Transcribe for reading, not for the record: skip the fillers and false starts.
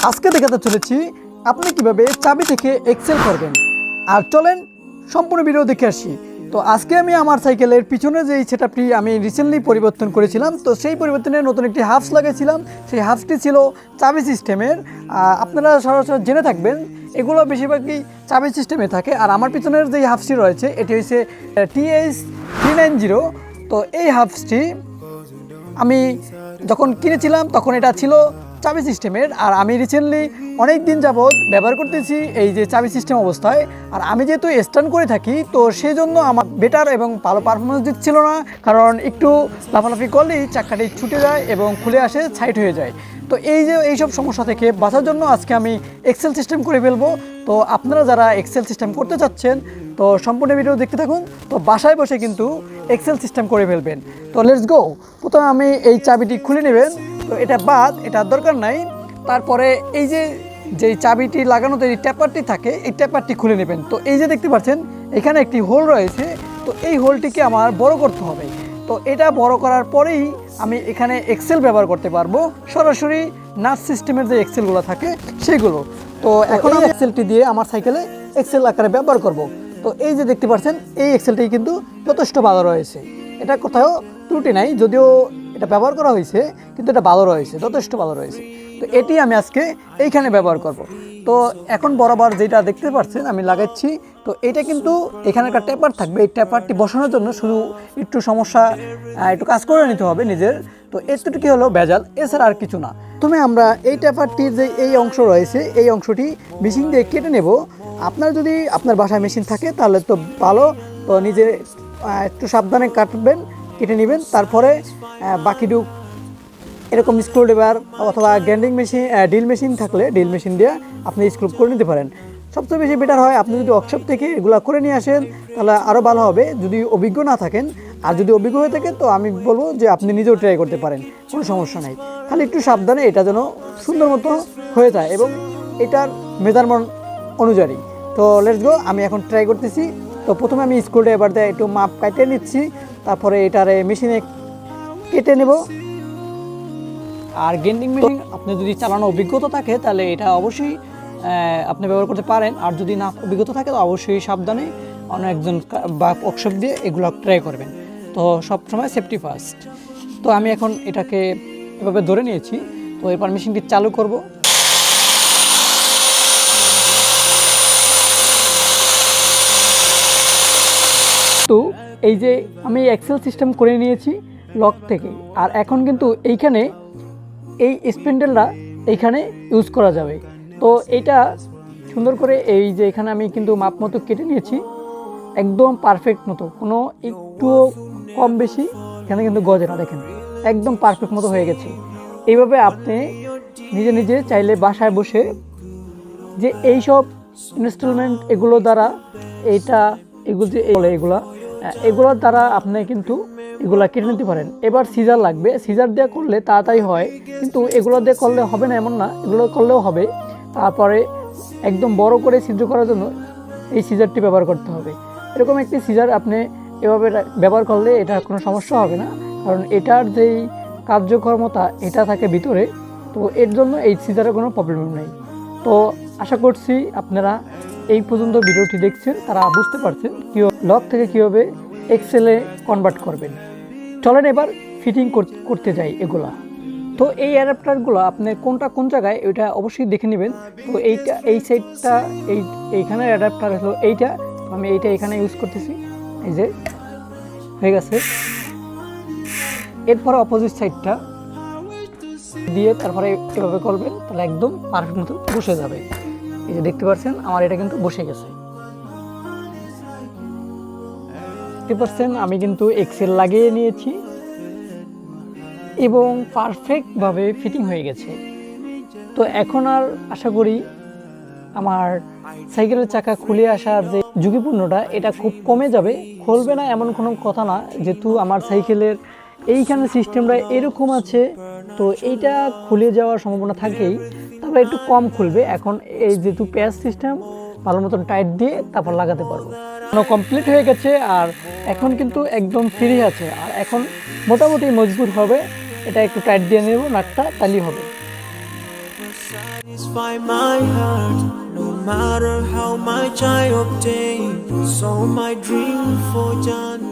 আজকে দেখাতে চলেছি আপনি কিভাবে চাবি থেকে এক্সেল করবেন। আর চলেন সম্পূর্ণ ভিডিও দেখে আসি। তো আজকে আমি আমার সাইকেলের পিছনে যে সেটআপটি আমি রিসেন্টলি পরিবর্তন করেছিলাম, তো সেই পরিবর্তনে নতুন একটি হাফস লাগাইছিলাম। সেই হাফসটি ছিল চাবি সিস্টেমের। আপনারা সরাসরি জেনে থাকবেন এগুলো বেশিরভাগই চাবি সিস্টেমে থাকে। আর আমার পিছনের যে হাফসটি রয়েছে এটি হচ্ছে TH390। তো এই হাফসটি আমি যখন কিনেছিলাম তখন এটা ছিল চাবি সিস্টেমের। আর আমি রিসেন্টলি অনেক দিন যাবৎ ব্যবহার করতেছি এই যে চাবি সিস্টেম অবস্থায়। আর আমি যেহেতু স্ট্যান্ড করে থাকি, তো সেই জন্য আমার বেটার এবং ভালো পারফরমেন্স দিচ্ছিল না, কারণ একটু লাফালাফি করলেই চাকাটি ছুটে যায় এবং খুলে আসে, সাইড হয়ে যায়। তো এইসব সমস্যা থেকে বাঁচার জন্য আজকে আমি এক্সেল সিস্টেম করে ফেলবো। তো আপনারা যারা এক্সেল সিস্টেম করতে চাচ্ছেন, তো সম্পূর্ণ ভিডিও দেখতে থাকুন। তো বাসায় বসে কিন্তু এক্সেল সিস্টেম করে ফেলবেন। তো লেটস গো। প্রথমে আমি এই চাবিটি খুলে নেবেন। তো এটা বাদ, এটার দরকার নাই। তারপরে এই যে চাবিটি লাগানো যে ট্যাপারটি থাকে, এই ট্যাপারটি খুলে নেবেন। তো এই যে দেখতে পাচ্ছেন এখানে একটি হোল রয়েছে। তো এই হোলটিকে আমার বড় করতে হবে। তো এটা বড় করার পরেই আমি এখানে এক্সেল ব্যবহার করতে পারবো, সরাসরি নাট সিস্টেমের যে এক্সেলগুলো থাকে সেগুলো। তো এখন আমি এক্সেলটি দিয়ে আমার সাইকেলে এক্সেল আকারে ব্যবহার করব। তো এই যে দেখতে পাচ্ছেন এই এক্সেলটি কিন্তু যথেষ্ট ভালো রয়েছে, এটা কোথাও ত্রুটি নাই। যদিও এটা ব্যবহার করা হয়েছে কিন্তু এটা ভালো রয়েছে, যথেষ্ট ভালো রয়েছে। তো এটি আমি আজকে এইখানে ব্যবহার করব। তো এখন বরাবর যেটা দেখতে পাচ্ছেন আমি লাগাচ্ছি। তো এটা কিন্তু এখানে একটা ট্যাপার থাকবে। এই ট্যাপারটি বসানোর জন্য শুধু একটু সমস্যা, একটু কাজ করে নিতে হবে নিজের। তো এতটুকু হলো ভেজাল, এছাড়া আর কিছু না। প্রথমে আমরা এই ট্যাপারটির যে এই অংশ রয়েছে এই অংশটি মেশিন দিয়ে কেটে নেব। আপনার যদি আপনার বাসায় মেশিন থাকে তাহলে তো ভালো। তো নিজে একটু সাবধানে কাটবেন, কেটে নেবেন। তারপরে বাকিটুক এরকম স্ক্রুড্রাইভার অথবা গ্রাইন্ডিং মেশিন, ড্রিল মেশিন থাকলে ড্রিল মেশিন দিয়ে আপনি স্ক্রু করে নিতে পারেন। সবচেয়ে বেশি বেটার হয় আপনি যদি ওয়ার্কশপ থেকে এগুলো করে নিয়ে আসেন, তাহলে আরও ভালো হবে যদি অভিজ্ঞ না থাকেন। আর যদি অভিজ্ঞ হয়ে থাকেন তো আমি বলবো যে আপনি নিজেও ট্রাই করতে পারেন, কোনো সমস্যা নাই। খালি একটু সাবধানে এটা যেন সুন্দর মতো হয়ে যায় এবং এটার মেজারমেন্ট অনুযায়ী। তো লেটস গো, আমি এখন ট্রাই করতেছি। তো প্রথমে আমি স্ক্রুড্রাইভার দিয়ে একটু মাপ কাটিয়ে নিচ্ছি, তারপরে এটারে মেশিনে কেটে নেব। আর গ্রাইন্ডিং মেশিন আপনি যদি চালানো অভিজ্ঞতা থাকে তাহলে এটা অবশ্যই আপনি ব্যবহার করতে পারেন। আর যদি না অভিজ্ঞতা থাকে তো অবশ্যই সাবধানে অন্য একজন বা ওয়ার্কশপ দিয়ে এগুলো ট্রাই করবেন। তো সবসময় সেফটি ফার্স্ট। তো আমি এখন এটাকে এভাবে ধরে নিয়েছি। তো এরপর মেশিনটি চালু করব। তো এই যে আমি এক্সেল সিস্টেম করে নিয়েছি লক থেকে। আর এখন কিন্তু এইখানে এই স্প্যান্ডেলটা এইখানে ইউজ করা যাবে। তো এটা সুন্দর করে এই যে এখানে আমি কিন্তু মাপ মতো কেটে নিয়েছি, একদম পারফেক্ট মতো, কোনো একটুও কম বেশি এখানে কিন্তু গজে না। দেখেন একদম পারফেক্ট মতো হয়ে গেছে। এইভাবে আপনি নিজে নিজে চাইলে বাসায় বসে যে এইসব ইনস্টলমেন্ট এগুলো দ্বারা এগুলো যে এগুলোর দ্বারা আপনি কিন্তু এগুলা কেটে নিতে পারেন। এবার সিজার লাগবে, সিজার দিয়ে করলে তাড়াতাড়ি হয়, কিন্তু এগুলো দিয়ে করলে হবে না এমন না, এগুলো করলেও হবে। তারপরে একদম বড় করে ছিদ্র করার জন্য এই সিজারটি ব্যবহার করতে হবে। এরকম একটি সিজার আপনি এভাবে ব্যবহার করলে এটার কোনো সমস্যা হবে না, কারণ এটার যেই কার্যক্ষমতা এটা থাকে ভিতরে। তো এর জন্য এই সিজারের কোনো প্রবলেম নেই। তো আশা করছি আপনারা এই পর্যন্ত ভিডিওটি দেখছেন তারা বুঝতে পারছেন লক থেকে কীভাবে এক্সেলে কনভার্ট করবেন। চলেন এবার ফিটিং করতে যাই এগুলা। তো এই অ্যাডাপ্টারগুলো আপনি কোনটা কোন জায়গায় ওইটা অবশ্যই দেখে নেবেন। তো এই সাইডটা এইখানের অ্যাডাপ্টার হলো এইটা। তো আমি এইটা এখানে ইউজ করতেছি, এই যে হয়ে গেছে। এরপরে অপোজিট সাইডটা দিয়ে তারপরে এভাবে করবেন, তাহলে একদম পারফেক্ট মতো বসে যাবে। এই যে দেখতে পাচ্ছেন আমার এটা কিন্তু বসে গেছে। দেখতে পাচ্ছেন আমি কিন্তু এক্সেল লাগিয়ে নিয়েছি এবং পারফেক্টভাবে ফিটিং হয়ে গেছে। তো এখন আর আশা করি আমার সাইকেলের চাকা খুলে আসার যে ঝুঁকিপূর্ণটা এটা খুব কমে যাবে। খুলবে না এমন কোনো কথা না, যেহেতু আমার সাইকেলের এইখানে সিস্টেমটা এরকম আছে। তো এইটা খুলে যাওয়ার সম্ভাবনা থাকেই, তারপরে একটু কম খুলবে। এখন এই যেহেতু প্যাচ সিস্টেম ভালো মতন টাইট দিয়ে তারপর লাগাতে পারবো। কমপ্লিট হয়ে গেছে আর এখন কিন্তু একদম ফ্রি আছে। আর এখন মোটামুটি মজবুত হবে, এটা একটু টাইট দিয়ে নেব নাটটা, তাহলেই হবে। Satisfy my heart, no matter how much I obtain. So my dream for John.